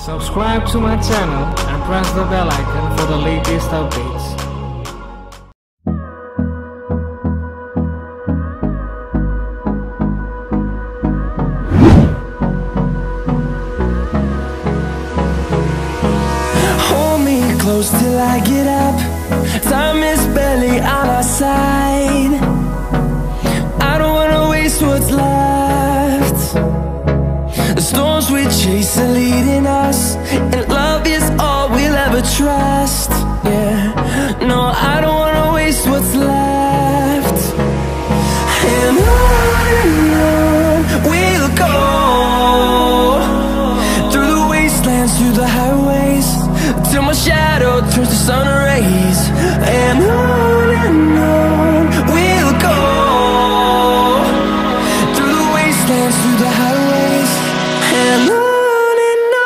Subscribe to my channel and press the bell icon for the latest updates. Hold me close till I get up. Time is barely on our side. I don't wanna waste what's left. The storms we chase are leading us, and love is all we'll ever trust. Yeah, no, I don't wanna waste what's left. And on we'll go, through the wastelands, through the highways, till my shadow turns to sun rays. And on we'll go, through the wastelands, through the highways, and on we'll go.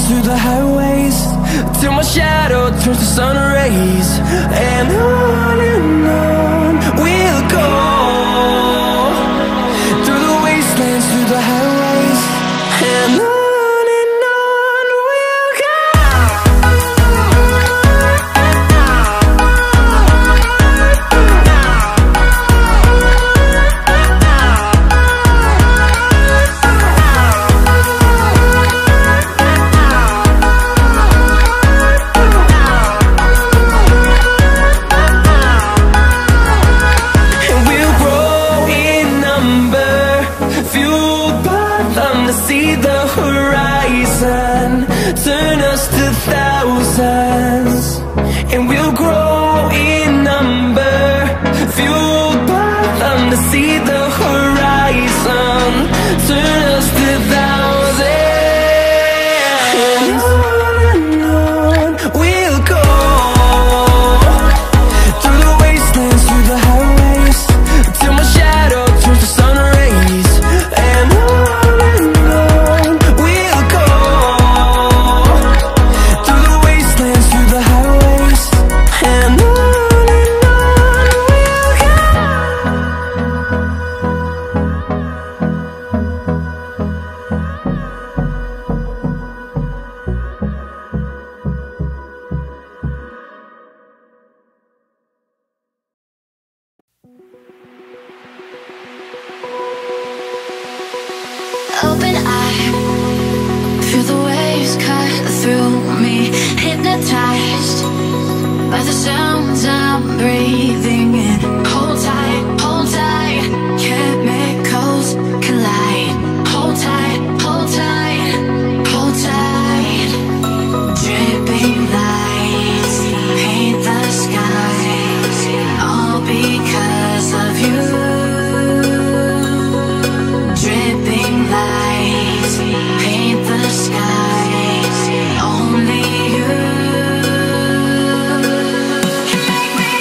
Through the highways, till my shadow turns to sun rays. And on we'll go, through the wastelands, through the highways, and on we'll go. See the horizon turn us to thousands, and we'll grow in number, fueled by them. To see the horizon turn us to thousands, and on we'll go, through the wastelands, through the highways, till my shadow turns to sun rays. And open eye, feel the waves cut through me, hypnotized by the sounds I'm breathing in. Hold tight, chemicals collide. Hold tight, hold tight, hold tight. Dripping lights paint the skies, all because of you. Dripping lights paint the skies, only you can make me.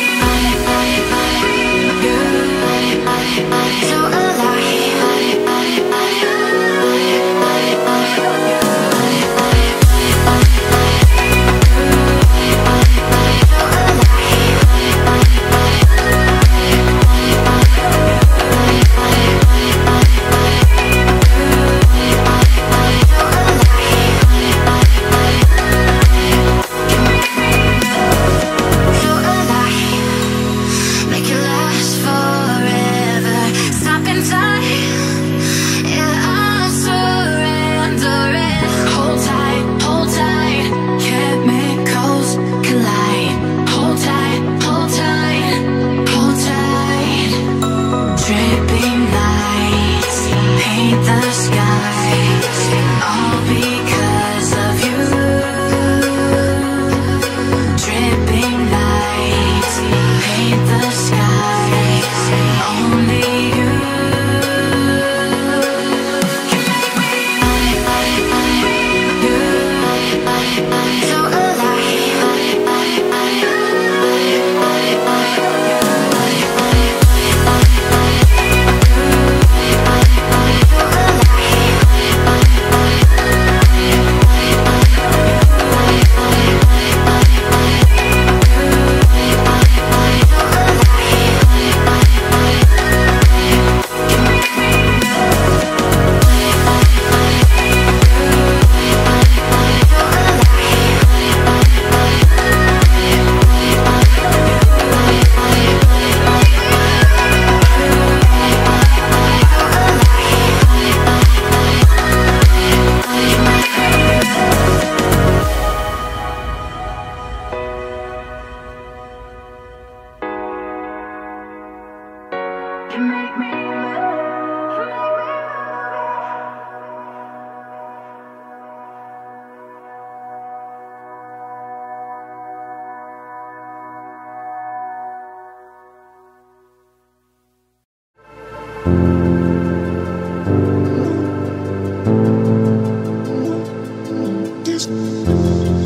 change.